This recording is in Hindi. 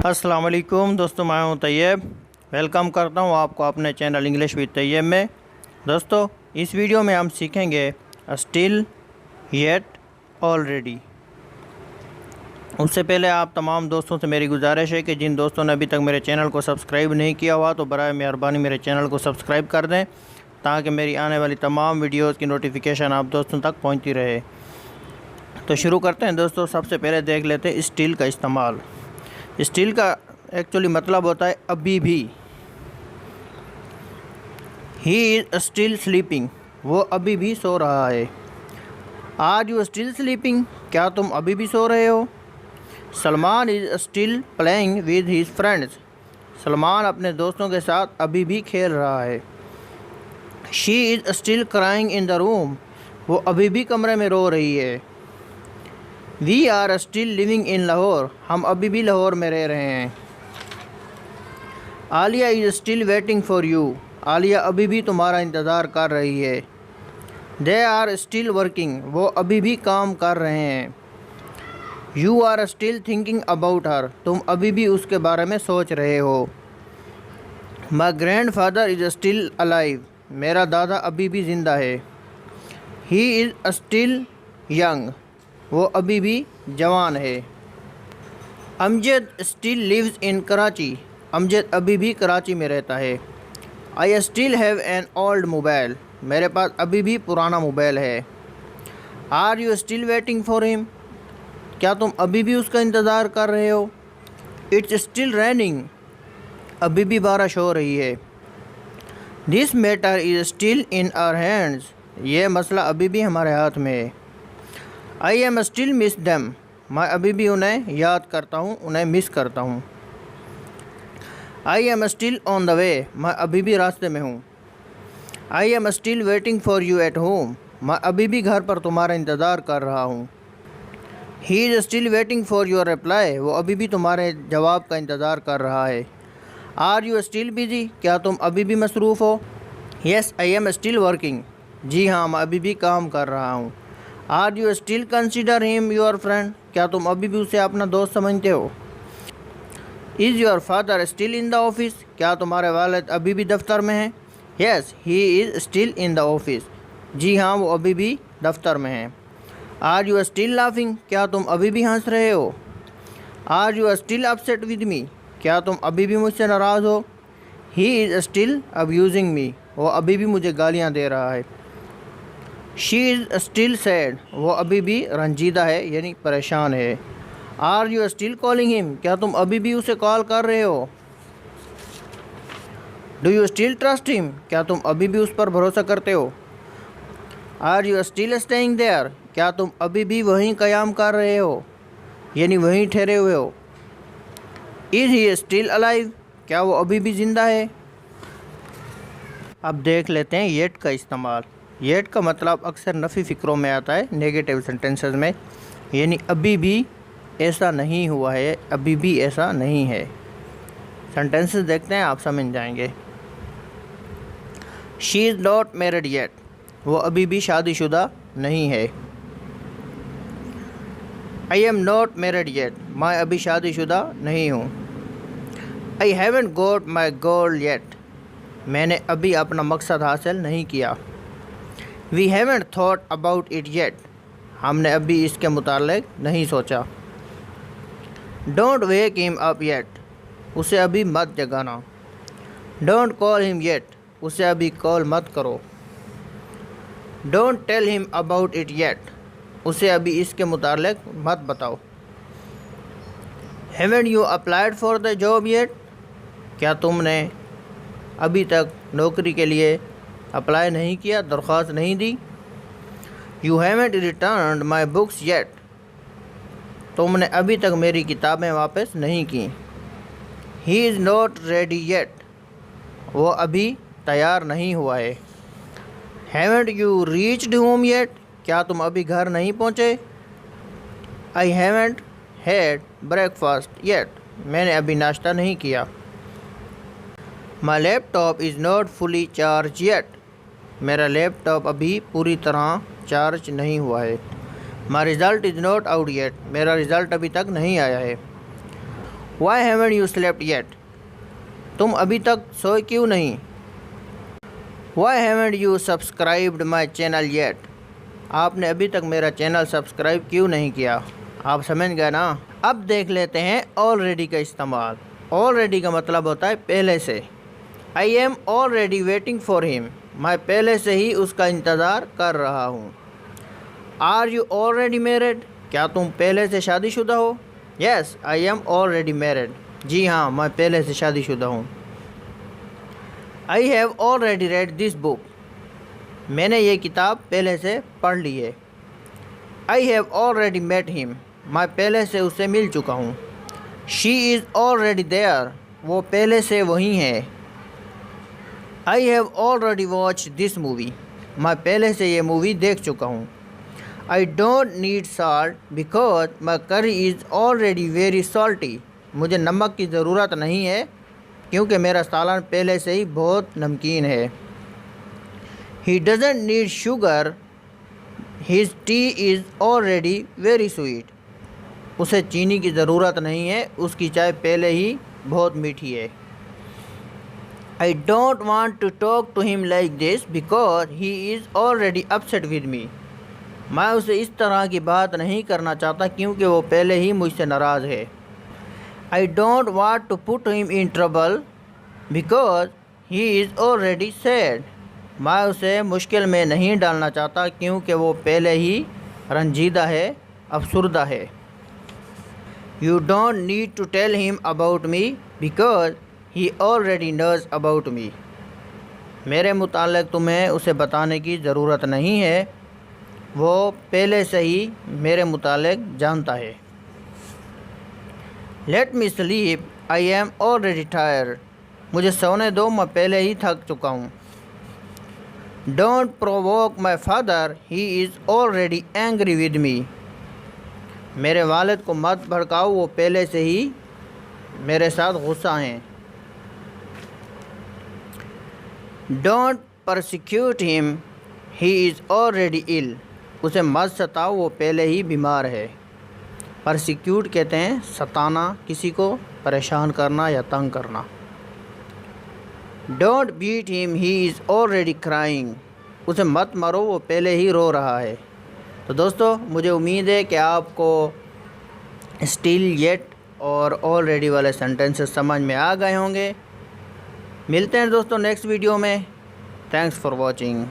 अस्सलाम वालेकुम दोस्तों, मैं हूं तैयब। वेलकम करता हूं आपको अपने चैनल इंग्लिश विद तैयब में। दोस्तों, इस वीडियो में हम सीखेंगे स्टिल, येट, ऑलरेडी। उससे पहले आप तमाम दोस्तों से मेरी गुजारिश है कि जिन दोस्तों ने अभी तक मेरे चैनल को सब्सक्राइब नहीं किया हुआ तो बराए मेहरबानी मेरे चैनल को सब्सक्राइब कर दें, ताकि मेरी आने वाली तमाम वीडियोज़ की नोटिफिकेशन आप दोस्तों तक पहुँचती रहे। तो शुरू करते हैं दोस्तों। सबसे पहले देख लेते हैं स्टिल का इस्तेमाल। स्टिल का एक्चुअली मतलब होता है अभी भी। ही इज़ स्टिल स्लीपिंग, वो अभी भी सो रहा है। आर यू स्टिल स्लीपिंग, क्या तुम अभी भी सो रहे हो। Salman is still playing with his friends, Salman अपने दोस्तों के साथ अभी भी खेल रहा है। She is still crying in the room, वो अभी भी कमरे में रो रही है। We are still living in Lahore, हम अभी भी लाहौर में रह रहे हैं। Alia is still waiting for you, Alia अभी भी तुम्हारा इंतज़ार कर रही है। दे आर स्टिल वर्किंग, वो अभी भी काम कर रहे हैं। You are still thinking about her, तुम अभी भी उसके बारे में सोच रहे हो। My grandfather is still alive, मेरा दादा अभी भी ज़िंदा है। ही इज़ स्टिल यंग, वो अभी भी जवान है। Amjad still lives in Karachi, Amjad अभी भी कराची में रहता है। I still have an old mobile, मेरे पास अभी भी पुराना मोबाइल है। Are you still waiting for him, क्या तुम अभी भी उसका इंतज़ार कर रहे हो। इट्स स्टिल रेनिंग, अभी भी बारिश हो रही है। This matter is still in our hands, ये मसला अभी भी हमारे हाथ में है। I am still miss them, मैं अभी भी उन्हें याद करता हूँ, उन्हें मिस करता हूँ। आई am still on the way, मैं अभी भी रास्ते में हूँ। आई am still waiting for you at home, मैं अभी भी घर पर तुम्हारा इंतज़ार कर रहा हूँ। ही is still waiting for your reply, वो अभी भी तुम्हारे जवाब का इंतज़ार कर रहा है। आर यू स्टिल बिजी, क्या तुम अभी भी मसरूफ़ हो। Yes I am still working, जी हाँ मैं अभी भी काम कर रहा हूँ। Are you still consider him your friend, क्या तुम अभी भी उसे अपना दोस्त समझते हो। Is your father still in the office, क्या तुम्हारे वालिद अभी भी दफ्तर में हैं। Yes he is still in the office, जी हाँ वो अभी भी दफ्तर में हैं। आर यू स्टिल लाफिंग, क्या तुम अभी भी हंस रहे हो। Are you still upset with me, क्या तुम अभी भी मुझसे नाराज़ हो। He is still abusing me, वो अभी भी मुझे गालियाँ दे रहा है। शी इज़ स्टिल सैड, वो अभी भी रंजीदा है यानी परेशान है। Are you still calling him, क्या तुम अभी भी उसे कॉल कर रहे हो। Do you still trust him, क्या तुम अभी भी उस पर भरोसा करते हो। Are you still staying there, क्या तुम अभी भी वहीं क़याम कर रहे हो यानी वहीं ठहरे हुए हो। इज़ ही स्टिल अलाइव, क्या वो अभी भी ज़िंदा है। अब देख लेते हैं येट का इस्तेमाल। येट का मतलब अक्सर नफ़ी फ़िक्रों में आता है, नेगेटिव सेंटेंसेस में, यानी अभी भी ऐसा नहीं हुआ है, अभी भी ऐसा नहीं है। सेंटेंसेस देखते हैं, आप समझ जाएंगे। She is not married yet, वो अभी भी शादीशुदा नहीं है। I am not married yet, मैं अभी शादीशुदा नहीं हूँ। I haven't got my goal yet, मैंने अभी अपना मकसद हासिल नहीं किया। We haven't thought about it yet, हमने अभी इसके मुताल्लिक नहीं सोचा। Don't wake him up yet, उसे अभी मत जगाना। डोंट कॉल हिम येट, उसे अभी कॉल मत करो। Don't tell him about it yet, उसे अभी इसके मुताल्लिक मत बताओ। Haven't you applied for the job yet, क्या तुमने अभी तक नौकरी के लिए अप्लाई नहीं किया, दरख्वास्त नहीं दी। You haven't returned my books yet, तुमने अभी तक मेरी किताबें वापस नहीं की। He is not ready yet, वो अभी तैयार नहीं हुआ है। Haven't you reached home yet, क्या तुम अभी घर नहीं पहुँचे। I haven't had breakfast yet, मैंने अभी नाश्ता नहीं किया। My laptop is not fully charge yet, मेरा लैपटॉप अभी पूरी तरह चार्ज नहीं हुआ है। My result is not out yet, मेरा रिज़ल्ट अभी तक नहीं आया है। Why haven't you slept yet? तुम अभी तक सोए क्यों नहीं? Why haven't you subscribed my channel yet? आपने अभी तक मेरा चैनल सब्सक्राइब क्यों नहीं किया? आप समझ गए ना। अब देख लेते हैं ऑलरेडी का इस्तेमाल। ऑलरेडी का मतलब होता है पहले से। I am already waiting for him, मैं पहले से ही उसका इंतज़ार कर रहा हूँ। Are you already married? क्या तुम पहले से शादीशुदा हो? Yes I am already married, जी हाँ मैं पहले से शादीशुदा हूँ। I have already read this book, मैंने ये किताब पहले से पढ़ ली है। I have already met him, मैं पहले से उससे मिल चुका हूँ। शी इज़ ऑलरेडी देयर, वो पहले से वहीं है। I have already watch this movie, मैं पहले से ये मूवी देख चुका हूँ। I don't need salt because my करी इज़ ऑलरेडी वेरी सॉल्टी, मुझे नमक की ज़रूरत नहीं है क्योंकि मेरा सालन पहले से ही बहुत नमकीन है। He doesn't need sugar, his T is already very sweet, उसे चीनी की ज़रूरत नहीं है, उसकी चाय पहले ही बहुत मीठी है। I don't want to talk to him like this because he is already upset with me, मैं उसे इस तरह की बात नहीं करना चाहता क्योंकि वो पहले ही मुझसे नाराज़ है। I don't want to put him in trouble because he is already sad, मैं उसे मुश्किल में नहीं डालना चाहता क्योंकि वो पहले ही रंजीदा है, अफसुर्दा है। You don't need to tell him about me because he already knows about me, मेरे मुताल्लिक़ तुम्हें उसे बताने की ज़रूरत नहीं है, वो पहले से ही मेरे मुताल्लिक़ जानता है। Let me sleep, I am already tired, मुझे सोने दो, मैं पहले ही थक चुका हूँ। Don't provoke my father, he is already angry with me, मेरे वालिद को मत भड़काओ, वो पहले से ही मेरे साथ गुस्सा हैं। Don't persecute him, he is already ill, उसे मत सताओ, वो पहले ही बीमार है। परसिक्यूट कहते हैं सताना, किसी को परेशान करना या तंग करना। Don't beat him, he is already crying, उसे मत मारो, वो पहले ही रो रहा है। तो दोस्तों मुझे उम्मीद है कि आपको स्टिल येट और ऑलरेडी वाले सेंटेंसेस समझ में आ गए होंगे। मिलते हैं दोस्तों नेक्स्ट वीडियो में। Thanks for watching.